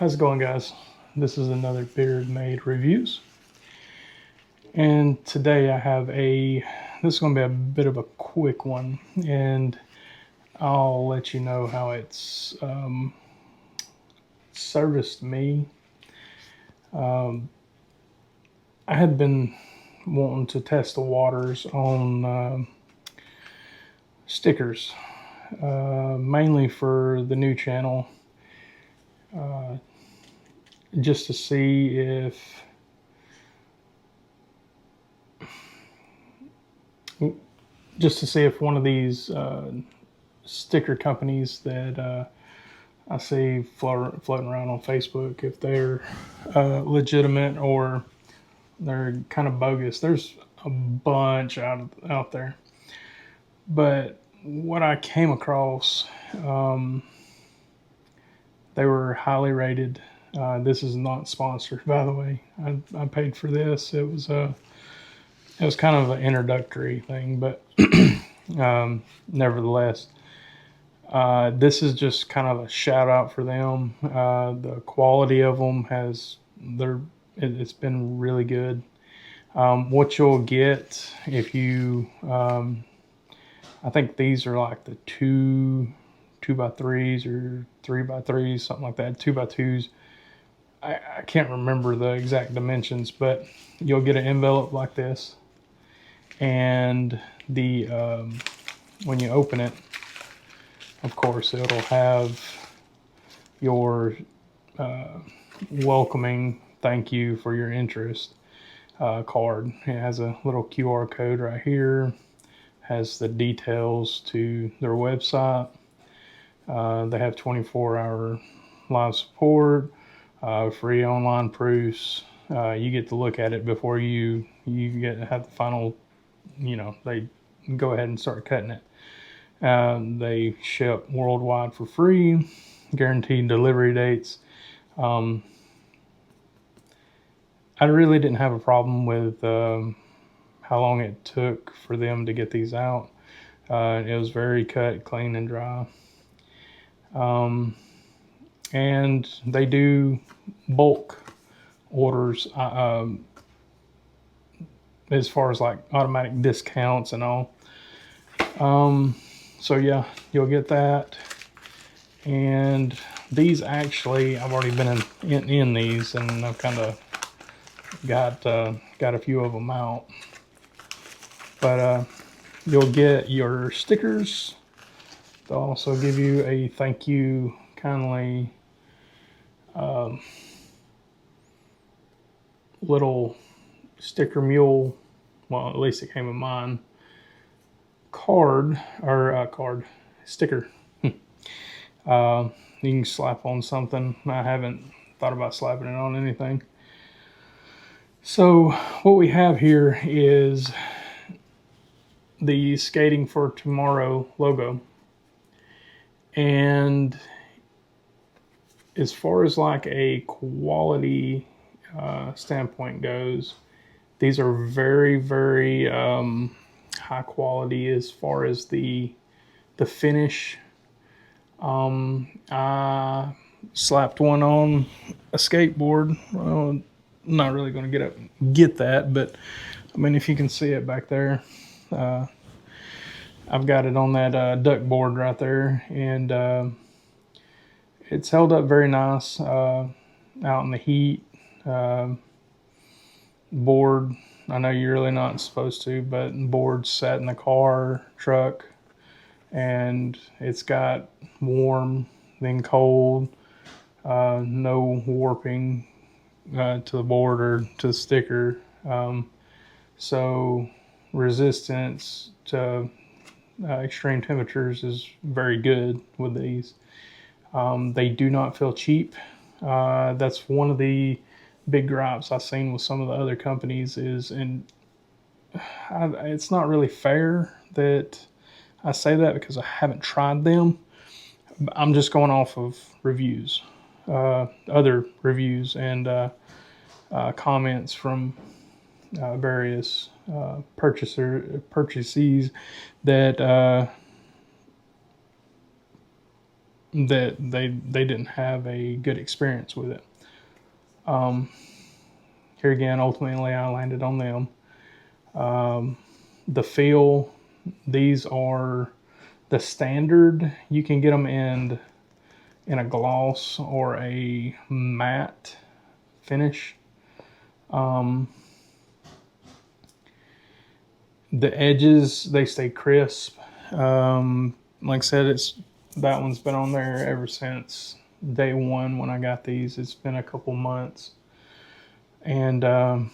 How's it going, guys? This is another Beard Made Reviews. And today I have this is going to be a bit of a quick one. And I'll let you know how it's serviced me. I had been wanting to test the waters on stickers, mainly for the new channel, just to see if one of these sticker companies that I see floating around on Facebook, if they're legitimate or they're kind of bogus. There's a bunch out there, but what I came across, they were highly rated. This is not sponsored, by the way. I paid for this. It was kind of an introductory thing, but nevertheless, this is just kind of a shout out for them. The quality of them it's been really good. What you'll get if you, I think these are like the two by threes or 3x3s, something like that, 2x2s. I can't remember the exact dimensions, but you'll get an envelope like this, and the when you open it, of course, it'll have your welcoming thank you for your interest card. It has a little QR code right here, has the details to their website. They have 24-hour live support, free online proofs. You get to look at it before you have the final, they go ahead and start cutting it. They ship worldwide for free, guaranteed delivery dates. I really didn't have a problem with how long it took for them to get these out. It was very cut, clean, and dry. And they do bulk orders as far as like automatic discounts and all. So yeah, you'll get that. And these actually, I've already been in these, and I've kind of got a few of them out. But you'll get your stickers. They'll also give you a thank you kindly little sticker mule. Well, at least it came in mine. Sticker. You can slap on something. I haven't thought about slapping it on anything. So what we have here is the Skating for Tomorrow logo. And as far as like a quality standpoint goes, these are very, very high quality as far as the finish. I slapped one on a skateboard. Well, I'm not really going to get up and get that, but I mean, if you can see it back there, I've got it on that duck board right there, and it's held up very nice out in the heat. Board, I know you're really not supposed to, but board sat in the truck, and it's got warm, then cold, no warping to the board or to the sticker. So resistance to extreme temperatures is very good with these. They do not feel cheap. That's one of the big gripes I've seen with some of the other companies it's not really fair that I say that because I haven't tried them. I'm just going off of reviews, other reviews, and comments from various purchasees that that they didn't have a good experience with it. Here again, ultimately, I landed on them. The feel, these are the standard. You can get them in a gloss or a matte finish. The edges, they stay crisp. Like I said, that one's been on there ever since day one when I got these. It's been a couple months, and I've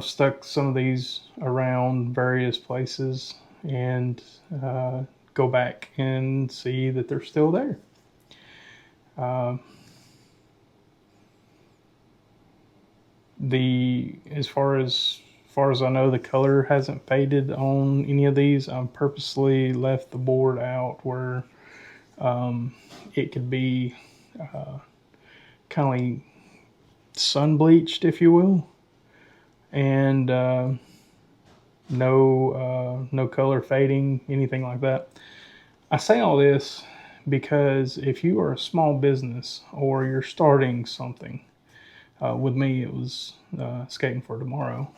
stuck some of these around various places and go back and see that they're still there. As far as I know, the color hasn't faded on any of these. I've purposely left the board out where it could be kind of like sun bleached, if you will, and no color fading, anything like that. I say all this because if you are a small business or you're starting something, with me it was Skating for Tomorrow.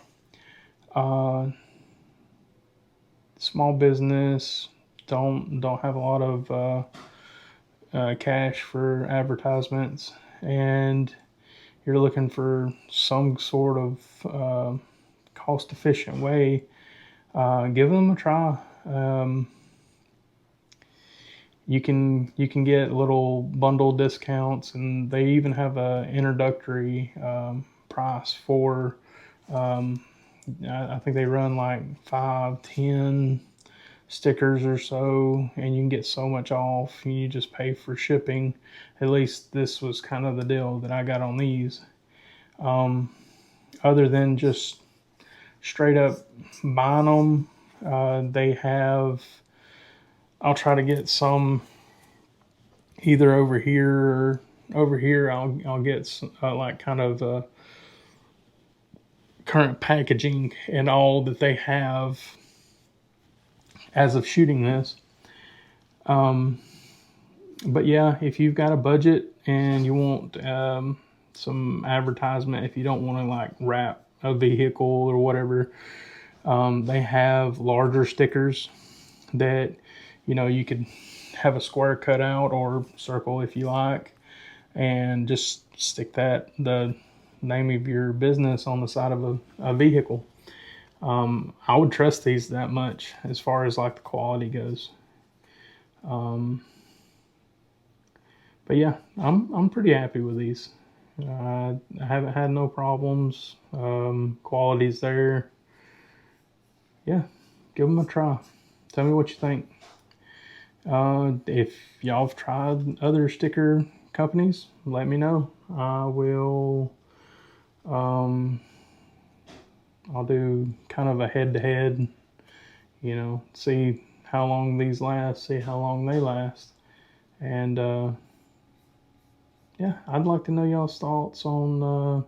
Small business, don't have a lot of cash for advertisements, and you're looking for some sort of cost efficient way, give them a try. You can get little bundle discounts, and they even have a introductory price for. I think they run like 5-10 stickers or so, and you can get so much off. You just pay for shipping. At least this was kind of the deal that I got on these. Other than just straight up buying them, they have. I'll try to get some either over here or over here. I'll get some, like kind of current packaging and all that they have as of shooting this. But yeah, if you've got a budget and you want some advertisement, if you don't want to like wrap a vehicle or whatever, they have larger stickers that you could have a square cut out or circle if you like, and just stick the name of your business on the side of a vehicle. I would trust these that much as far as like the quality goes. But yeah, I'm pretty happy with these. I haven't had no problems. Quality's there. Yeah, give them a try. Tell me what you think. If y'all have tried other sticker companies, let me know. I will. I'll do kind of a head-to-head. See how long these last. See how long they last, and yeah, I'd like to know y'all's thoughts on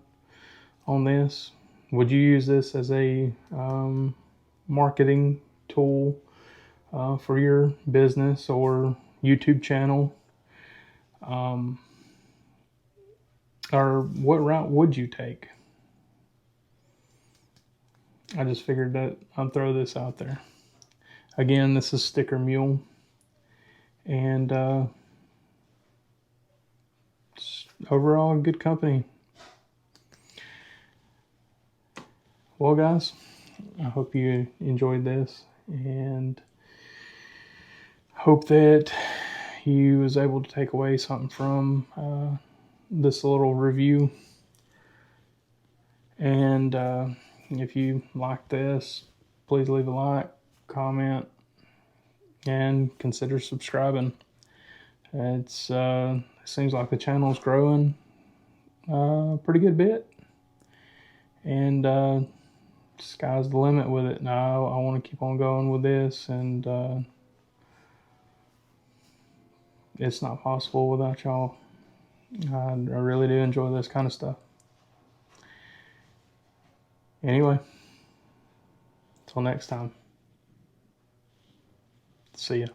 this. Would you use this as a marketing tool for your business or YouTube channel? Or what route would you take? I just figured that I'd throw this out there. Again, this is Sticker Mule, and overall good company. Well, guys, I hope you enjoyed this, and hope that you was able to take away something from this little review. And if you like this, please leave a like, comment, and consider subscribing. It seems like the channel's growing a pretty good bit, and sky's the limit with it. Now I want to keep on going with this, and it's not possible without y'all. I really do enjoy this kind of stuff. Anyway, until next time, see ya.